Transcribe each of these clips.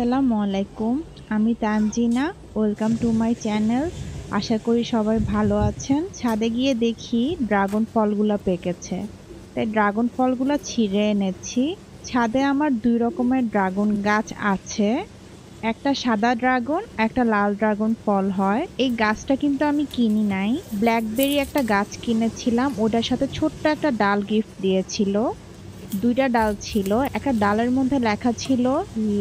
আসসালামু আলাইকুম। আমি Tanjina. Welcome to my channel. আশা করি সবাই ভালো আছেন। ছাদে গিয়ে দেখি ড্রাগন ফলগুলো পেকেছে, তাই ড্রাগন ফলগুলো ছিঁড়ে এনেছি। ছাদে আমার দুই রকমের ড্রাগন গাছ আছে, একটা সাদা ড্রাগন, একটা লাল ড্রাগন ফল হয়। এই গাছটা কিন্তু আমি কিনি নাই, ব্ল্যাকবেরি একটা গাছ কিনেছিলাম, ওটার সাথে ছোট্ট একটা ডাল গিফট দিয়েছিল। দুইটা ডাল ছিল, একটা ডালের মধ্যে লেখা ছিল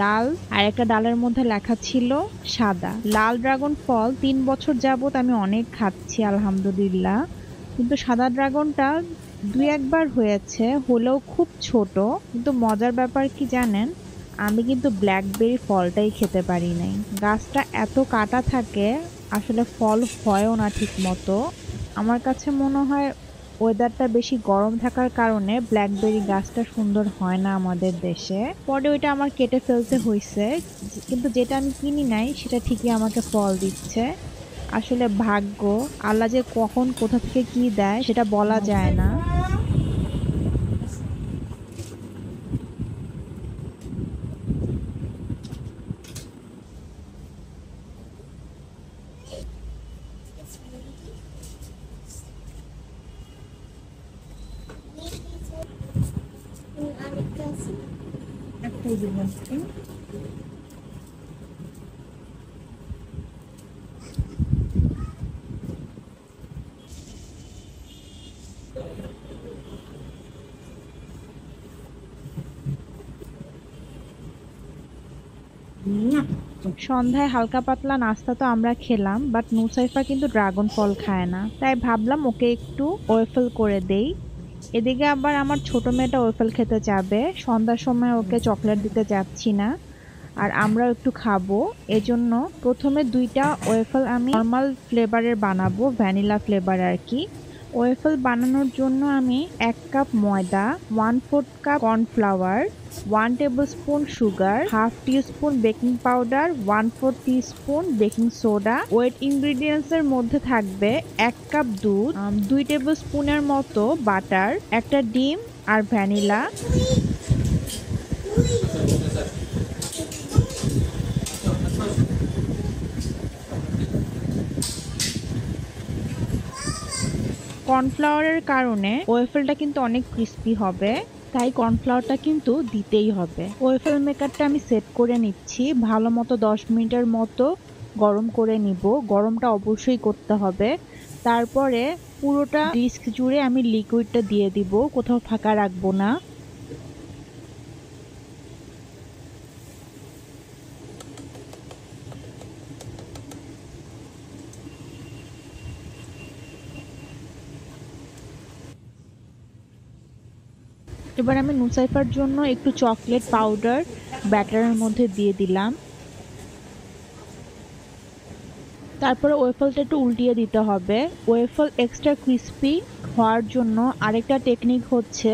লাল আর একটা ডালের মধ্যে লেখা ছিল সাদা। লাল ড্রাগন ফল 3 বছর যাবত আমি অনেক খাচ্ছি আলহামদুলিল্লাহ, কিন্তু সাদা ড্রাগনটা দুই একবার হয়েছে, হলেও খুব ছোট। কিন্তু মজার ব্যাপার কি জানেন, আমি কিন্তু ব্ল্যাকবেরি ফলটাই খেতে পারি নাই। গাছটা এত কাটা থাকে, আসলে ফল হয়ও না ঠিক মতো। আমার কাছে মনে হয় ওয়েদারটা বেশি গরম থাকার কারণে ব্ল্যাকবেরি গাছটা সুন্দর হয় না আমাদের দেশে। পরে ওইটা আমার কেটে ফেলতে হয়েছে, কিন্তু যেটা আমি কিনি নাই সেটা ঠিকই আমাকে ফল দিচ্ছে। আসলে ভাগ্য, আল্লাহ যে কখন কোথা থেকে কি দেয় সেটা বলা যায় না। একটাই দিন আজকে। সন্ধ্যায় হালকা পাতলা নাস্তা তো আমরা খেলাম, বাট নুসাইফা কিন্তু ড্রাগন ফল খায় না, তাই ভাবলাম ওকে একটু ওয়েফেল করে দেই। এদিকে আবার আমার ছোট মেয়েটা ওয়েফেল খেতে চাবে, সন্ধ্যার সময় ওকে চকলেট দিতে চাচ্ছি না, আর আমরাও একটু খাবো। এজন্য প্রথমে দুইটা ওয়েফেল আমি নর্মাল ফ্লেভারের বানাবো, ভ্যানিলা ফ্লেভার আর কি। ওয়েফেল বানানোর জন্য আমি 1 কাপ ময়দা, 1/4 cup cornflour, 1 tablespoon sugar, half teaspoon baking powder, 1/4 teaspoon baking soda. Wet ingredients এর মধ্যে থাকবে 1 কাপ দুধ, 2 টেবিল স্পুনের মতো বাটার, একটা ডিম আর ভ্যানিলা। কর্নফ্লাওয়ারের কারণে ওয়েফেলটা কিন্তু অনেক ক্রিস্পি হবে, তাই কর্নফ্লাওয়ারটা কিন্তু দিতেই হবে। ওয়েফেল মেকারটা আমি সেট করে নিচ্ছি, ভালো মতো 10 মিনিটের মতো গরম করে নিব। গরমটা অবশ্যই করতে হবে। তারপরে পুরোটা ডিস্ক জুড়ে আমি লিকুইডটা দিয়ে দিব, কোথাও ফাঁকা রাখবো না। এবার আমি নুসাইফার জন্য একটু চকলেট পাউডার ব্যাটারের মধ্যে দিয়ে দিলাম। তারপরে ওয়েফেলটা একটু উল্টিয়ে দিতে হবে। ওয়েফেল এক্সট্রা ক্রিস্পি হওয়ার জন্য আরেকটা টেকনিক হচ্ছে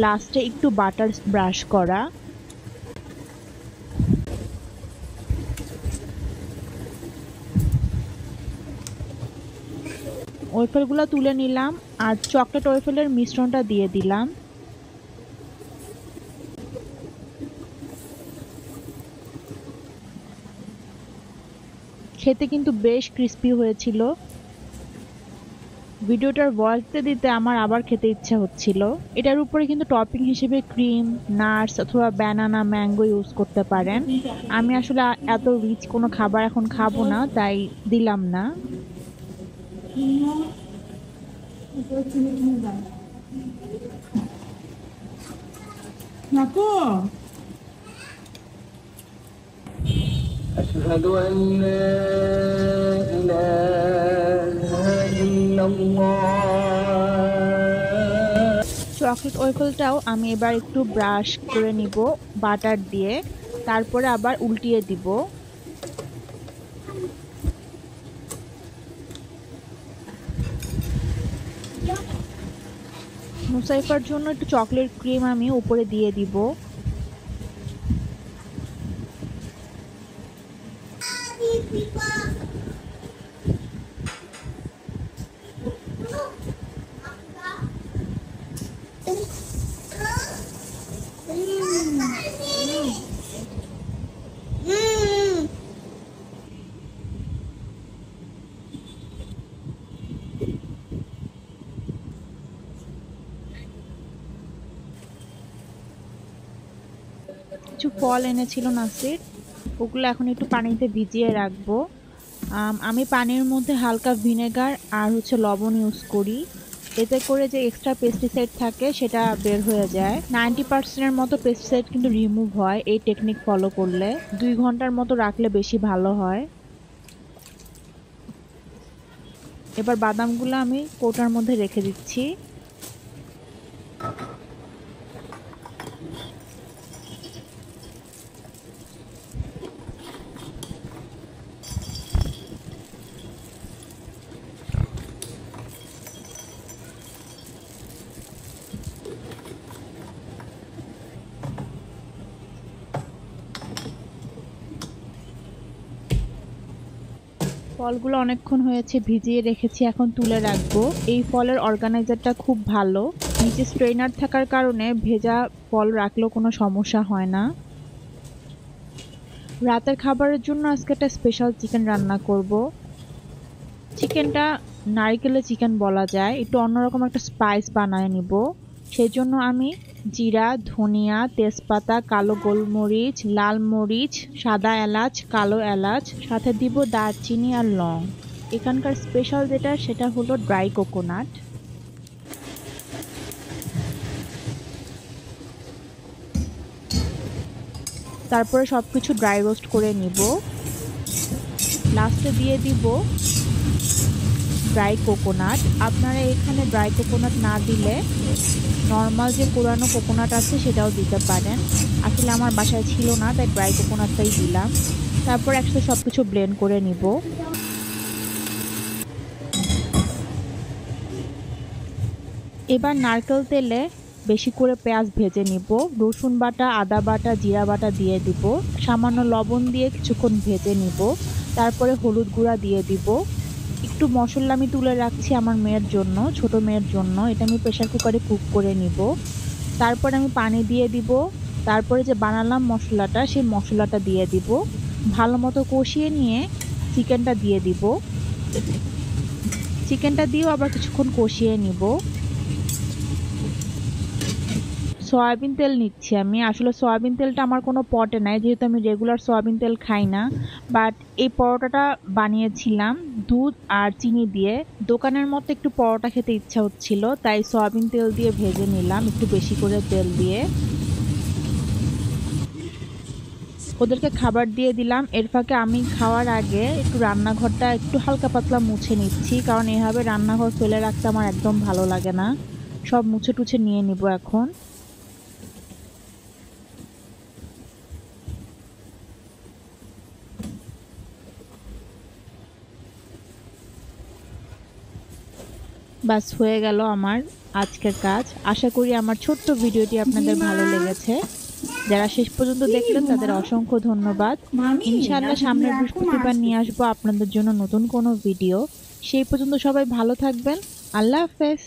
লাস্টে একটু বাটার ব্রাশ করা। ওয়েফেলগুলো তুলে নিলাম আর চকলেট ওয়েফেলের মিশ্রণটা দিয়ে দিলাম। খেতে কিন্তু বেশ ক্রিস্পি হয়েছিল। ভিডিওটার ভয়েস দিতে দিতে আমার আবার খেতে ইচ্ছা হচ্ছিল। এটার উপরে কিন্তু টপিং হিসেবে ক্রিম, নাটস অথবা ব্যানানা, ম্যাঙ্গো ইউজ করতে পারেন। আমি আসলে এত রিচ কোনো খাবার এখন খাবো না, তাই দিলাম না। أشهد أن لا إله إلا الله। চকলেট ওয়েফেলটাও আমি এবার একটু ব্রাশ করে নিব বাটার দিয়ে, তারপরে আবার উল্টিয়ে দিব। মুসাইফার জন্য একটু চকলেট ক্রিম আমি উপরে দিয়ে দিব। কিছু ফল এনেছিল নাসির, ওগুলো এখন একটু পানিতে ভিজিয়ে রাখবো। আমি পানির মধ্যে হালকা ভিনেগার আর লবণ ইউজ করি, এতে করে যে এক্সট্রা পেস্টিসাইড থাকে সেটা বের হয়ে যায়। 90% মতো পেস্টিসাইড কিন্তু রিমুভ হয় এই টেকনিক ফলো করলে। 2 ঘন্টার মতো রাখলে বেশি ভালো হয়। এবার বাদামগুলো আমি কৌটার মধ্যে রেখে দিচ্ছি। ফলগুলো অনেকক্ষণ হয়েছে ভিজিয়ে রেখেছি, এখন তুলে রাখবো। এই ফলের অর্গানাইজারটা খুব ভালো, নিচে স্ট্রেনার থাকার কারণে ভেজা ফল রাখলেও কোনো সমস্যা হয় না। রাতের খাবারের জন্য আজকে একটা স্পেশাল চিকেন রান্না করব। চিকেনটা নারিকেলের চিকেন বলা যায়, একটু অন্যরকম একটা স্পাইস বানায় নিব। সেই জন্য আমি জিরা, ধনিয়া, তেজপাতা, কালো গোলমরিচ, লাল মরিচ, সাদা এলাচ, কালো এলাচ, সাথে দিব দারচিনি আর লং। এখানকার স্পেশাল যেটা সেটা হলো ড্রাই কোকোনাট। তারপরে সবকিছু ড্রাই রোস্ট করে নিব। লাস্টে দিয়ে দিব ড্রাই কোকোনাট। আপনারা এখানে ড্রাই কোকোনাট না দিলে নর্মাল যে কোরানো কোকোনাট আছে সেটাও দিতে পারেন। আসলে আমার বাসায় ছিল না, তাই ড্রাই কোকোনাটটাই দিলাম। তারপর একসাথে সবকিছু ব্লেন্ড করে নিব। এবার নারকেল তেলে বেশি করে পেঁয়াজ ভেজে নিব। রসুন বাটা, আদা বাটা, জিরা বাটা দিয়ে দিব। সামান্য লবণ দিয়ে কিছুক্ষণ ভেজে নিব। তারপরে হলুদ গুঁড়া দিয়ে দিব। একটু মশলা আমি তুলে রাখছি আমার মেয়ের জন্য, ছোট মেয়ের জন্য। এটা আমি প্রেসার কুকারে কুক করে নিব। তারপর আমি পানি দিয়ে দিব। তারপরে যে বানালাম মশলাটা, সেই মশলাটা দিয়ে দিব। ভালো মতো কষিয়ে নিয়ে চিকেনটা দিয়ে দিব। চিকেনটা দিয়েও আবার কিছুক্ষণ কষিয়ে নিব। সয়াবিন তেল নিচ্ছি আমি। আসলে সয়াবিন তেলটা আমার কোনো পটে নাই, যেহেতু আমি রেগুলার সয়াবিন তেল খাই না। বাট এই পরোটাটা বানিয়েছিলাম দুধ আর চিনি দিয়ে। দোকানের মতো একটু পরোটা খেতে ইচ্ছা হচ্ছিল, তাই সয়াবিন তেল দিয়ে ভেজে নিলাম, একটু বেশি করে তেল দিয়ে। ওদেরকে খাবার দিয়ে দিলাম। এর ফাঁকে আমি খাওয়ার আগে একটু রান্নাঘরটা একটু হালকা পাতলা মুছে নিচ্ছি, কারণ এভাবে রান্নাঘর ফেলে রাখতে আমার একদম ভালো লাগে না। সব মুছে টুছে নিয়ে নিব এখন। বাস হয়ে গেল আমার আজকের কাজ। আশা করি আমার ছোট্ট ভিডিওটি আপনাদের ভালো লেগেছে। যারা শেষ পর্যন্ত দেখলেন তাদের অসংখ্য ধন্যবাদ। ইনশাআল্লাহ সামনের বৃহস্পতিবার নিয়ে আসবো আপনাদের জন্য নতুন কোনো ভিডিও। সেই পর্যন্ত সবাই ভালো থাকবেন। আল্লাহ হাফেজ।